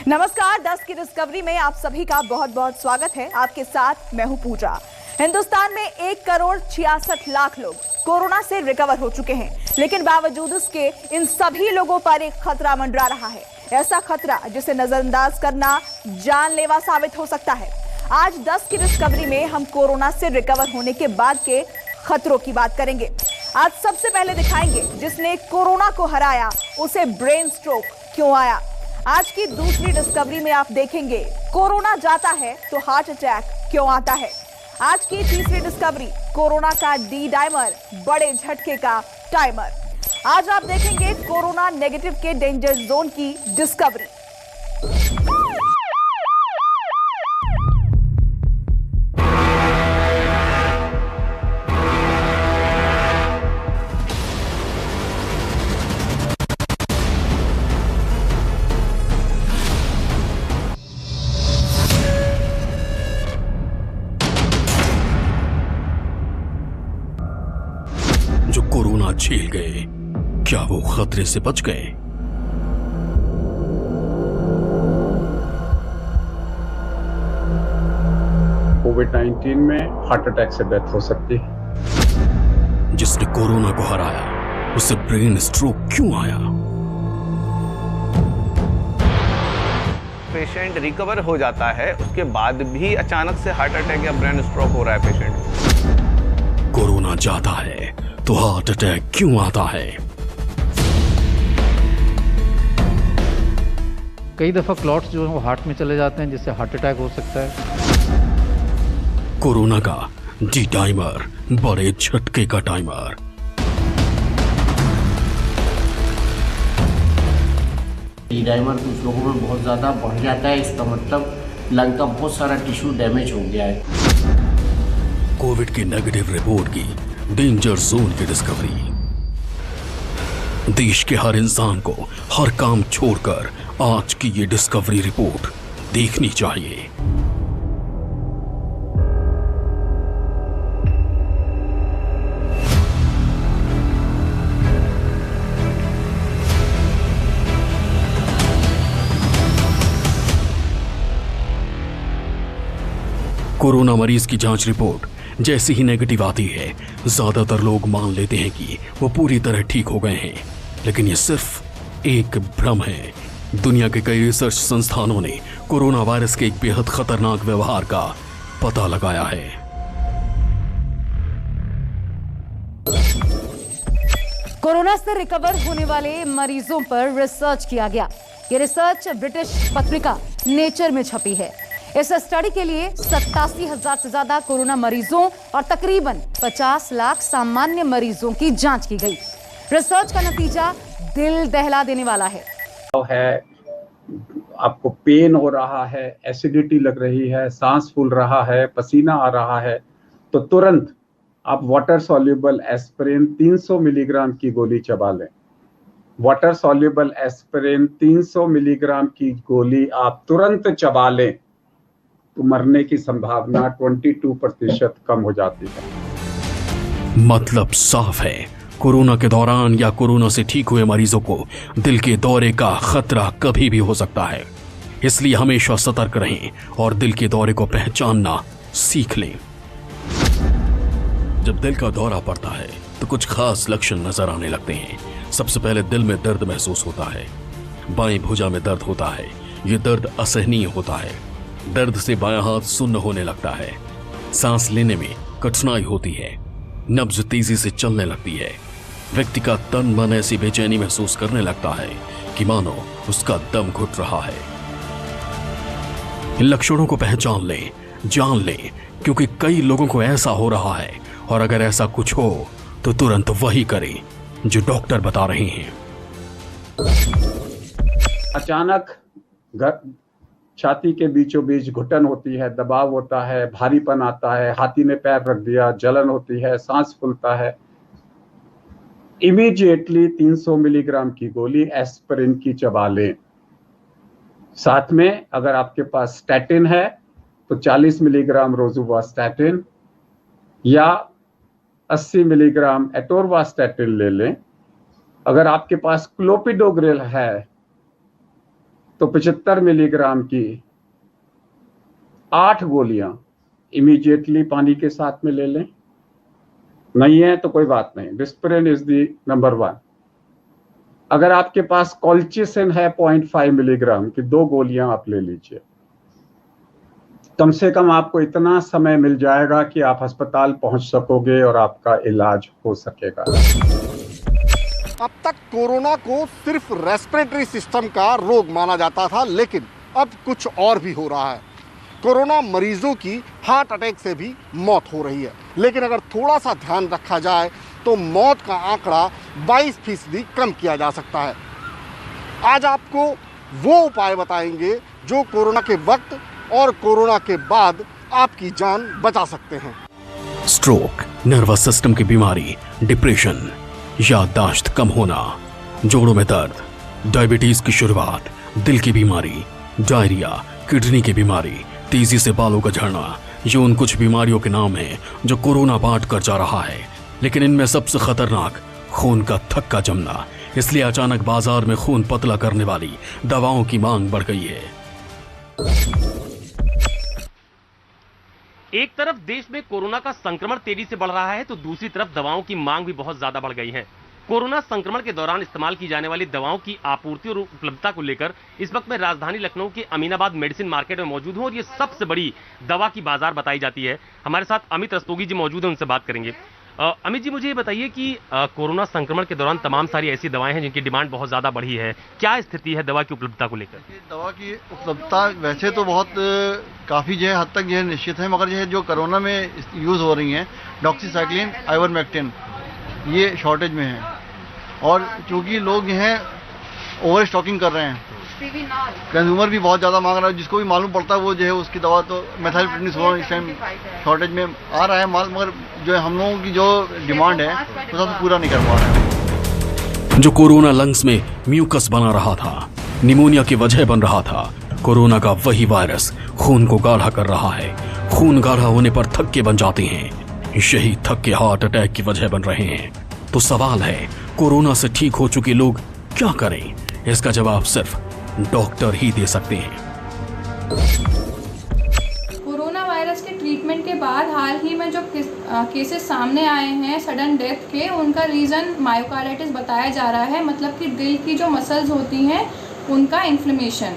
नमस्कार, 10 की डिस्कवरी में आप सभी का बहुत बहुत स्वागत है। आपके साथ मैं हूं पूजा। हिंदुस्तान में 1,66,00,000 लोग कोरोना से रिकवर हो चुके हैं, लेकिन बावजूद उसके इन सभी लोगों पर एक खतरा मंडरा रहा है। ऐसा खतरा जिसे नजरअंदाज करना जानलेवा साबित हो सकता है। आज 10 की डिस्कवरी में हम कोरोना से रिकवर होने के बाद के खतरों की बात करेंगे। आज सबसे पहले दिखाएंगे जिसने कोरोना को हराया उसे ब्रेन स्ट्रोक क्यों आया। आज की दूसरी डिस्कवरी में आप देखेंगे कोरोना जाता है तो हार्ट अटैक क्यों आता है। आज की तीसरी डिस्कवरी कोरोना का डी डाइमर, बड़े झटके का टाइमर। आज आप देखेंगे कोरोना नेगेटिव के डेंजर जोन की डिस्कवरी। जो कोरोना झेल गए, क्या वो खतरे से बच गए? कोविड-19 में हार्ट अटैक से डेथ हो सकती है। जिसने कोरोना को हराया उसे ब्रेन स्ट्रोक क्यों आया? पेशेंट रिकवर हो जाता है, उसके बाद भी अचानक से हार्ट अटैक या ब्रेन स्ट्रोक हो रहा है पेशेंट को। कोरोना जाता है तो हार्ट अटैक क्यों आता है? कई दफा क्लॉट्स जो है वो हार्ट में चले जाते हैं, जिससे हार्ट अटैक हो सकता है। कोरोना का डी टाइमर, बड़े झटके का टाइमर। डी डाइमर कुछ लोगों में बहुत ज़्यादा बढ़ जाता है, इसका मतलब लंग का बहुत सारा टिश्यू डैमेज हो गया है। कोविड की नेगेटिव रिपोर्ट की डेंजर जोन की डिस्कवरी। देश के हर इंसान को हर काम छोड़कर आज की ये डिस्कवरी रिपोर्ट देखनी चाहिए। कोरोना मरीज की जांच रिपोर्ट जैसी ही नेगेटिव आती है, ज्यादातर लोग मान लेते हैं कि वो पूरी तरह ठीक हो गए हैं, लेकिन ये सिर्फ एक भ्रम है। दुनिया के कई रिसर्च संस्थानों ने कोरोना वायरस के एक बेहद खतरनाक व्यवहार का पता लगाया है। कोरोना से रिकवर होने वाले मरीजों पर रिसर्च किया गया। ये रिसर्च ब्रिटिश पत्रिका नेचर में छपी है। इस स्टडी के लिए 87,000 से ज्यादा कोरोना मरीजों और तकरीबन 50 लाख सामान्य मरीजों की जांच की गई। रिसर्च का नतीजा दिल दहला देने वाला है। आपको पेन हो रहा है, एसिडिटी लग रही है, सांस फूल रहा है, पसीना आ रहा है, तो तुरंत आप वाटर सॉल्युबल एस्पिरिन 300 मिलीग्राम की गोली चबा लें। वाटर सॉल्युबल एस्पिरिन 300 मिलीग्राम की गोली आप तुरंत चबा लें तो मरने की संभावना 22% कम हो जाती है। मतलब साफ है, कोरोना के दौरान या कोरोना से ठीक हुए मरीजों को दिल के दौरे का खतरा कभी भी हो सकता है। इसलिए हमेशा सतर्क रहें और दिल के दौरे को पहचानना सीख लें। जब दिल का दौरा पड़ता है तो कुछ खास लक्षण नजर आने लगते हैं। सबसे पहले दिल में दर्द महसूस होता है। बाएं भुजा में दर्द होता है। यह दर्द असहनीय होता है। दर्द से बायां हाथ सुन्न होने लगता है। सांस लेने में कठिनाई होती है। नब्ज तेजी से चलने लगती है। व्यक्ति का तन मन ऐसी बेचैनी महसूस करने लगता है कि मानो उसका दम घुट रहा है। इन लक्षणों को पहचान लें, जान लें, क्योंकि कई लोगों को ऐसा हो रहा है, और अगर ऐसा कुछ हो तो तुरंत वही करें जो डॉक्टर बता रहे हैं। अचानक छाती के बीचों बीच घुटन होती है, दबाव होता है, भारीपन आता है, हाथी ने पैर रख दिया, जलन होती है, सांस फूलता है। इमीडिएटली 300 मिलीग्राम की गोली एस्पिरिन की चबा लें। साथ में अगर आपके पास स्टैटिन है तो 40 मिलीग्राम रोजुवास्टैटिन या 80 मिलीग्राम एटोरवास्टैटिन ले लें। अगर आपके पास क्लोपिडोग्रेल है तो 75 मिलीग्राम की 8 गोलियां इमीडिएटली पानी के साथ में ले लें। नहीं है तो कोई बात नहीं, डिस्प्रिन इज द नंबर 1। अगर आपके पास कॉल्चिसिन है 0.5 मिलीग्राम की 2 गोलियां आप ले लीजिए। कम से कम आपको इतना समय मिल जाएगा कि आप अस्पताल पहुंच सकोगे और आपका इलाज हो सकेगा। अब तक कोरोना को सिर्फ रेस्पिरेटरी सिस्टम का रोग माना जाता था, लेकिन अब कुछ और भी हो रहा है। कोरोना मरीजों की हार्ट अटैक से भी मौत हो रही है, लेकिन अगर थोड़ा सा ध्यान रखा जाए तो मौत का आंकड़ा 22% कम किया जा सकता है। आज आपको वो उपाय बताएंगे जो कोरोना के वक्त और कोरोना के बाद आपकी जान बचा सकते हैं। स्ट्रोक, नर्वस सिस्टम की बीमारी, डिप्रेशन, याददाश्त कम होना, जोड़ों में दर्द, डायबिटीज की शुरुआत, दिल की बीमारी, डायरिया, किडनी की बीमारी, तेजी से बालों का झड़ना, ये उन कुछ बीमारियों के नाम हैं जो कोरोना बांट कर जा रहा है। लेकिन इनमें सबसे खतरनाक खून का थक्का जमना। इसलिए अचानक बाजार में खून पतला करने वाली दवाओं की मांग बढ़ गई है। एक तरफ देश में कोरोना का संक्रमण तेजी से बढ़ रहा है तो दूसरी तरफ दवाओं की मांग भी बहुत ज्यादा बढ़ गई है। कोरोना संक्रमण के दौरान इस्तेमाल की जाने वाली दवाओं की आपूर्ति और उपलब्धता को लेकर इस वक्त मैं राजधानी लखनऊ के अमीनाबाद मेडिसिन मार्केट में मौजूद हूं और ये सबसे बड़ी दवा की बाजार बताई जाती है। हमारे साथ अमित रस्तोगी जी मौजूद हैं, उनसे बात करेंगे। अमित जी, मुझे ये बताइए कि कोरोना संक्रमण के दौरान तमाम सारी ऐसी दवाएं हैं जिनकी डिमांड बहुत ज्यादा बढ़ी है, क्या स्थिति है दवा की उपलब्धता को लेकर? दवा की उपलब्धता वैसे तो बहुत काफ़ी जो है हद तक जो है निश्चित है, मगर जो है जो कोरोना में यूज़ हो रही हैं डॉक्सीसाइक्लिन, आइवरमेक्टिन, ये शॉर्टेज में है और क्योंकि लोग जो हैं ओवर स्टॉकिंग कर रहे हैं, कंज्यूमर भी बहुत ज़्यादा मांग रहा है, जिसको भी मालूम पड़ता है वो जो है उसकी दवा तो मेथाइलप्रिडनिसोलोन इस टाइम शॉर्टेज में आ रहा है माल, मगर जो है हम लोगों की जो डिमांड है वो सब पूरा नहीं कर पा रहे हैं। जो कोरोना लंग्स में म्यूकस बना रहा था, निमोनिया की वजह बन रहा था, कोरोना का वही वायरस खून को गाढ़ा कर रहा है। खून गाढ़ा होने पर थक्के बन जाते हैं, यही थक्के हार्ट अटैक की वजह बन रहे हैं। तो सवाल है, कोरोना से ठीक हो चुके लोग क्या करें? इसका जवाब सिर्फ डॉक्टर ही दे सकते हैं। कोरोना वायरस के ट्रीटमेंट के बाद हाल ही में जो केसेस सामने आए हैं सडन डेथ के, उनका रीज़न मायोकार्डाइटिस बताया जा रहा है, मतलब कि दिल की जो मसल्स होती हैं उनका इन्फ्लेमेशन।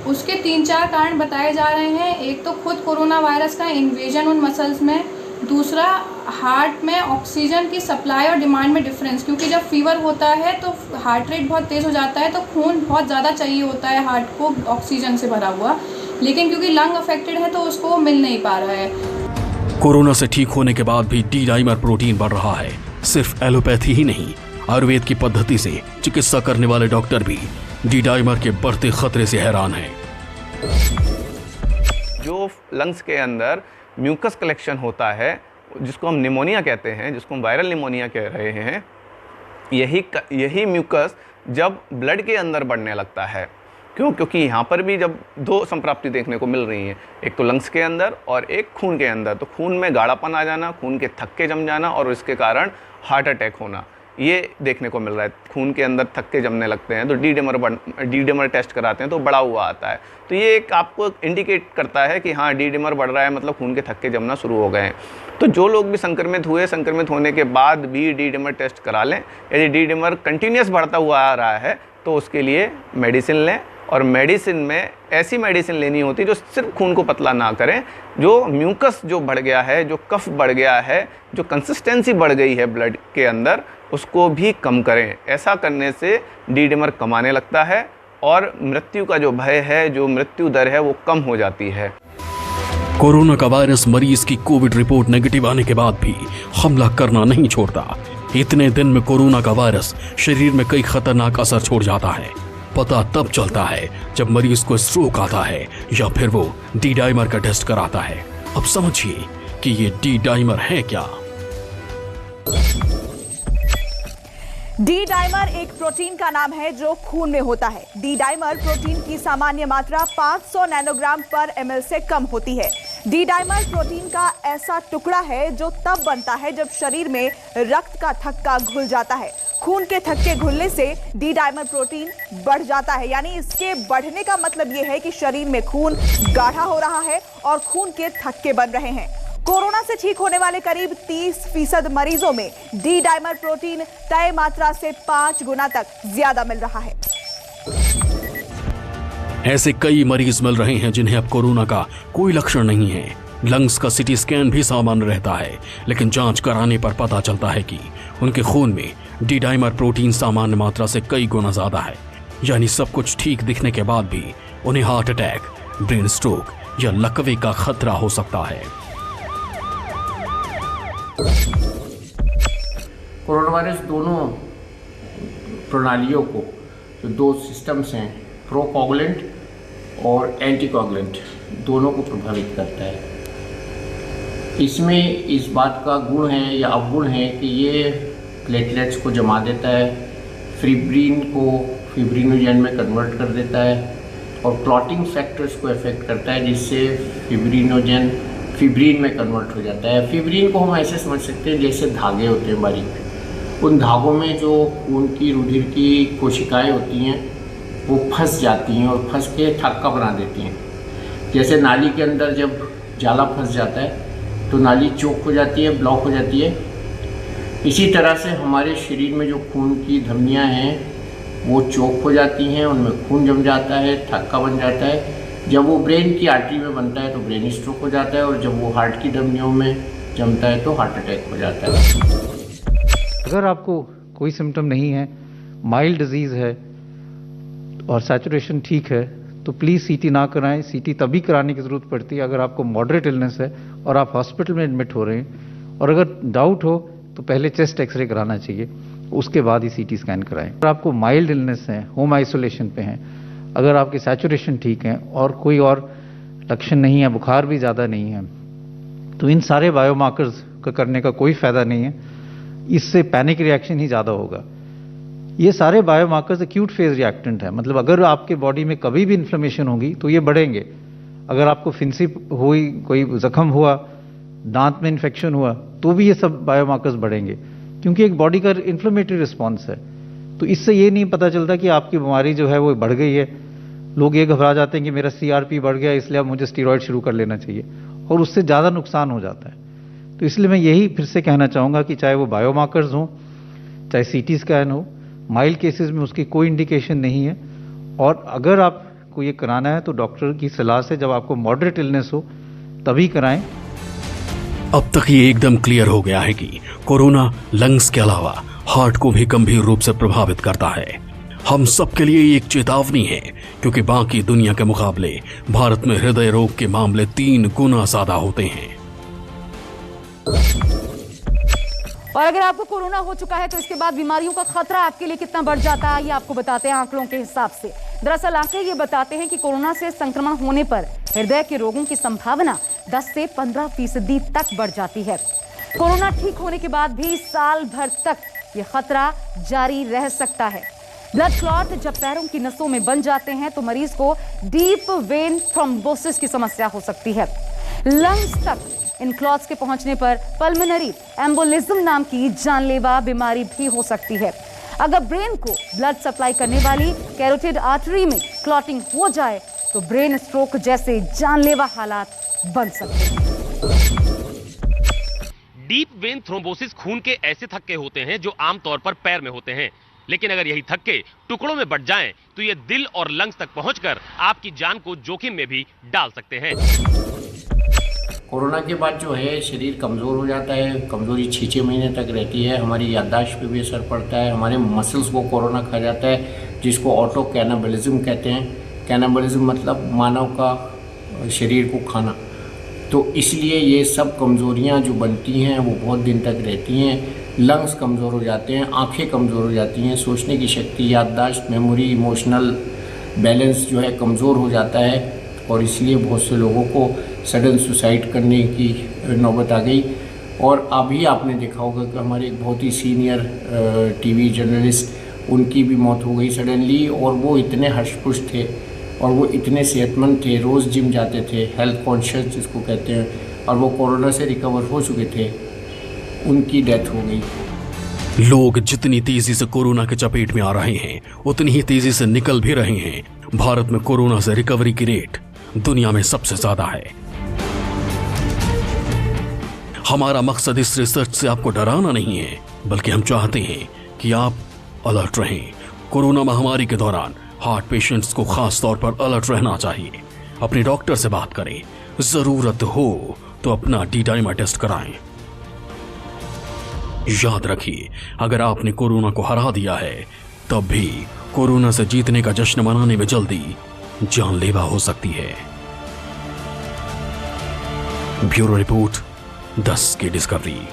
उसके 3-4 कारण बताए जा रहे हैं। एक तो खुद कोरोना वायरस का इन्वेजन उन मसल्स में, दूसरा हार्ट में ऑक्सीजन की सप्लाई और डिमांड में डिफरेंस, क्योंकि जब फीवर होता है तो हार्ट रेट बहुत तेज़ हो जाता है, तो खून बहुत ज़्यादा चाहिए होता है हार्ट को ऑक्सीजन से भरा हुआ, लेकिन क्योंकि लंग अफेक्टेड है तो उसको मिल नहीं पा रहा है। कोरोना से ठीक होने के बाद भी डी डाइमर प्रोटीन बढ़ रहा है। सिर्फ एलोपैथी ही नहीं, आयुर्वेद की पद्धति से चिकित्सा करने वाले डॉक्टर भी डी डाइमर के बढ़ते खतरे से हैरान हैं। जो लंग्स के अंदर म्यूकस कलेक्शन होता है, जिसको हम निमोनिया कहते हैं, जिसको हम वायरल निमोनिया कह रहे हैं, यही म्यूकस जब ब्लड के अंदर बढ़ने लगता है। क्यों? क्योंकि यहाँ पर भी जब 2 संप्राप्ति देखने को मिल रही हैं, एक तो लंग्स के अंदर और एक खून के अंदर। तो खून में गाढ़ापन आ जाना, खून के थक्के जम जाना और इसके कारण हार्ट अटैक होना, ये देखने को मिल रहा है। खून के अंदर थक्के जमने लगते हैं तो डी डिमर टेस्ट कराते हैं तो बढ़ा हुआ आता है। तो ये एक आपको इंडिकेट करता है कि हाँ डी डिमर बढ़ रहा है, मतलब खून के थक्के जमना शुरू हो गए हैं। तो जो लोग भी संक्रमित हुए, संक्रमित होने के बाद भी डी डिमर टेस्ट करा लें। यदि डी डिमर कंटिन्यूस बढ़ता हुआ आ रहा है तो उसके लिए मेडिसिन लें, और मेडिसिन में ऐसी मेडिसिन लेनी होती है जो सिर्फ खून को पतला ना करें, जो म्यूकस जो बढ़ गया है, जो कफ बढ़ गया है, जो कंसिस्टेंसी बढ़ गई है ब्लड के अंदर, उसको भी कम करें। ऐसा करने से डी डिमर कम आने लगता है और मृत्यु का जो भय है, जो मृत्यु दर है, वो कम हो जाती है। कोरोना का वायरस मरीज की कोविड रिपोर्ट नेगेटिव आने के बाद भी हमला करना नहीं छोड़ता। इतने दिन में कोरोना का वायरस शरीर में कई खतरनाक असर छोड़ जाता है। पता तब चलता है जब मरीज को स्ट्रोक आता है या फिर वो डी डाइमर का टेस्ट कराता है। अब समझिए कि ये डी डाइमर है क्या। डी डाइमर एक प्रोटीन का नाम है जो खून में होता है। डी डाइमर प्रोटीन की सामान्य मात्रा 500 नैनोग्राम पर ml से कम होती है। डी डाइमर प्रोटीन का ऐसा टुकड़ा है जो तब बनता है जब शरीर में रक्त का थक्का घुल जाता है। खून के थक्के घुलने से डी डाइमर प्रोटीन बढ़ जाता है, यानी इसके बढ़ने का मतलब यह है कि शरीर में खून गाढ़ा हो रहा है और खून के थक्के बन रहे हैं। कोरोना से ठीक होने वाले करीब 30% मरीजों में डी डाइमर प्रोटीन तय मात्रा से 5 गुना तक ज्यादा मिल रहा है। ऐसे कई मरीज मिल रहे हैं जिन्हें अब कोरोना का कोई लक्षण नहीं है। लंग्स का सीटी स्कैन भी सामान्य रहता है, लेकिन जांच कराने पर पता चलता है कि उनके खून में डी डाइमर प्रोटीन सामान्य मात्रा से कई गुना ज्यादा है। यानी सब कुछ ठीक दिखने के बाद भी उन्हें हार्ट अटैक, ब्रेन स्ट्रोक या लकवे का खतरा हो सकता है। कोरोना वायरस दोनों प्रणालियों को, जो दो सिस्टम्स हैं, प्रोकोगुलेंट और एंटीकोगुलेंट, दोनों को प्रभावित करता है। इसमें इस बात का गुण है या अवगुण है कि ये प्लेटलेट्स को जमा देता है, फिब्रिन को फिब्रिनोजेन में कन्वर्ट कर देता है और क्लॉटिंग फैक्टर्स को अफेक्ट करता है, जिससे फिब्रिनोजेन फिब्रिन में कन्वर्ट हो जाता है। फिब्रिन को हम ऐसे समझ सकते हैं जैसे धागे होते हैं बारीक, उन धागों में जो खून की रुधिर की कोशिकाएं होती हैं वो फंस जाती हैं और फंस के थक्का बना देती हैं। जैसे नाली के अंदर जब जाला फंस जाता है तो नाली चोक हो जाती है, ब्लॉक हो जाती है। इसी तरह से हमारे शरीर में जो खून की धमनियां हैं वो चोक हो जाती हैं, उनमें खून जम जाता है, थक्का बन जाता है। जब वो ब्रेन की आर्टरी में बनता है तो ब्रेन स्ट्रोक हो जाता है, और जब वो हार्ट की धमनियों में जमता है तो हार्ट अटैक हो जाता है। अगर आपको कोई सिम्टम नहीं है, माइल्ड डिजीज़ है और सैचुरेशन ठीक है, तो प्लीज़ सीटी ना कराएं। सीटी तभी कराने की ज़रूरत पड़ती है अगर आपको मॉडरेट इलनेस है और आप हॉस्पिटल में एडमिट हो रहे हैं, और अगर डाउट हो तो पहले चेस्ट एक्सरे कराना चाहिए, उसके बाद ही सीटी स्कैन कराएं। अगर आपको माइल्ड इलनेस है, होम आइसोलेशन पे हैं, अगर आपकी सैचुरेशन ठीक है और कोई और लक्षण नहीं है, बुखार भी ज़्यादा नहीं है, तो इन सारे बायोमार्कर्स का करने का कोई फ़ायदा नहीं है। इससे पैनिक रिएक्शन ही ज़्यादा होगा। ये सारे बायोमार्कर्स एक्यूट फेज रिएक्टेंट है, मतलब अगर आपके बॉडी में कभी भी इन्फ्लेमेशन होगी तो ये बढ़ेंगे। अगर आपको फिंसी हुई, कोई जख्म हुआ, दांत में इन्फेक्शन हुआ, तो भी ये सब बायोमार्कर्स बढ़ेंगे, क्योंकि एक बॉडी का इन्फ्लेमेटरी रिस्पॉन्स है। तो इससे ये नहीं पता चलता कि आपकी बीमारी जो है वो बढ़ गई है। लोग ये घबरा जाते हैं कि मेरा CRP बढ़ गया इसलिए अब मुझे स्टीरॉयड शुरू कर लेना चाहिए, और उससे ज़्यादा नुकसान हो जाता है। तो इसलिए मैं यही फिर से कहना चाहूँगा कि चाहे वो बायोमार्कर्स हों, चाहे CT स्कैन हो, माइल्ड केसेस में उसकी कोई इंडिकेशन नहीं है, और अगर आपको ये कराना है तो डॉक्टर की सलाह से, जब आपको मॉडरेट इलनेस हो तभी कराएं। अब तक ये एकदम क्लियर हो गया है कि कोरोना लंग्स के अलावा हार्ट को भी गंभीर रूप से प्रभावित करता है। हम सबके लिए एक चेतावनी है, क्योंकि बाकी दुनिया के मुकाबले भारत में हृदय रोग के मामले 3 गुना ज्यादा होते हैं। और अगर आपको कोरोना हो चुका है तो इसके बाद बीमारियों का खतरा आपके लिए कितना बढ़ जाता है, ये आपको बताते हैं आंकड़ों के हिसाब से। दरअसल आंकड़े ये बताते हैं कि कोरोना से संक्रमण होने पर हृदय के रोगों की संभावना 10 से 15% तक बढ़ जाती है। कोरोना ठीक होने के बाद भी साल भर तक ये खतरा जारी रह सकता है। ब्लड क्लॉट जब पैरों की नसों में बन जाते हैं तो मरीज को डीप वेन थ्रोम्बोसिस की समस्या हो सकती है। लंग्स तक इन क्लॉट्स के पहुंचने पर पल्मोनरी एम्बोलिज्म नाम की जानलेवा बीमारी भी हो सकती है। अगर ब्रेन को ब्लड सप्लाई करने वाली कैरोटिड आर्टरी में क्लॉटिंग हो जाए तो ब्रेन स्ट्रोक जैसे जानलेवा हालात बन सकते हैं। डीप वेन थ्रोम्बोसिस खून के ऐसे थक्के होते हैं जो आमतौर पर पैर में होते हैं, लेकिन अगर यही थक्के टुकड़ों में बंट जाएं तो ये दिल और लंग्स तक पहुंचकर आपकी जान को जोखिम में भी डाल सकते हैं। कोरोना के बाद जो है शरीर कमज़ोर हो जाता है, कमज़ोरी 6-6 महीने तक रहती है, हमारी याददाश्त पे भी असर पड़ता है, हमारे मसल्स को कोरोना खा जाता है, जिसको ऑटो कैनाबलिज्म कहते हैं। कैनाबलिज्म मतलब मानव का शरीर को खाना। तो इसलिए ये सब कमज़ोरियाँ जो बनती हैं वो बहुत दिन तक रहती हैं। लंग्स कमज़ोर हो जाते हैं, आँखें कमज़ोर हो जाती हैं, सोचने की शक्ति, याददाश्त, मेमोरी, इमोशनल बैलेंस जो है कमज़ोर हो जाता है, और इसलिए बहुत से लोगों को सडन सुसाइड करने की नौबत आ गई। और अभी आपने देखा होगा कि हमारे एक बहुत ही सीनियर टीवी जर्नलिस्ट, उनकी भी मौत हो गई सडनली, और वो इतने हष्ट-पुष्ट थे और वो इतने सेहतमंद थे, रोज़ जिम जाते थे, हेल्थ कॉन्शियस जिसको कहते हैं, और वो कोरोना से रिकवर हो चुके थे, उनकी डेथ हो गई। लोग जितनी तेजी से कोरोना के चपेट में आ रहे हैं उतनी ही तेजी से निकल भी रहे हैं। भारत में कोरोना से रिकवरी की रेट दुनिया में सबसे ज्यादा है। हमारा मकसद इस रिसर्च से आपको डराना नहीं है, बल्कि हम चाहते हैं कि आप अलर्ट रहें। कोरोना महामारी के दौरान हार्ट पेशेंट्स को खास तौर पर अलर्ट रहना चाहिए। अपने डॉक्टर से बात करें, जरूरत हो तो अपना डी-डाइमर टेस्ट कराएं। याद रखिए, अगर आपने कोरोना को हरा दिया है तब भी कोरोना से जीतने का जश्न मनाने में जल्दी जानलेवा हो सकती है। ब्यूरो रिपोर्ट 10 की डिस्कवरी।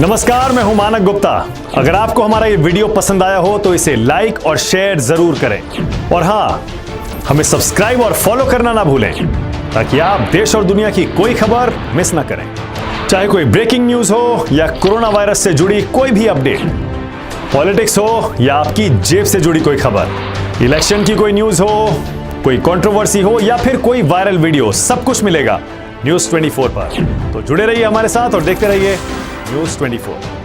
नमस्कार, मैं हूं मानक गुप्ता। अगर आपको हमारा ये वीडियो पसंद आया हो तो इसे लाइक और शेयर जरूर करें, और हाँ, हमें सब्सक्राइब और फॉलो करना ना भूलें ताकि आप देश और दुनिया की कोई खबर मिस ना करें। चाहे कोई ब्रेकिंग न्यूज हो या कोरोना वायरस से जुड़ी कोई भी अपडेट, पॉलिटिक्स हो या आपकी जेब से जुड़ी कोई खबर, इलेक्शन की कोई न्यूज हो, कोई कंट्रोवर्सी हो या फिर कोई वायरल वीडियो, सब कुछ मिलेगा न्यूज़ 24 पर। तो जुड़े रहिए हमारे साथ और देखते रहिए न्यूज़ 24।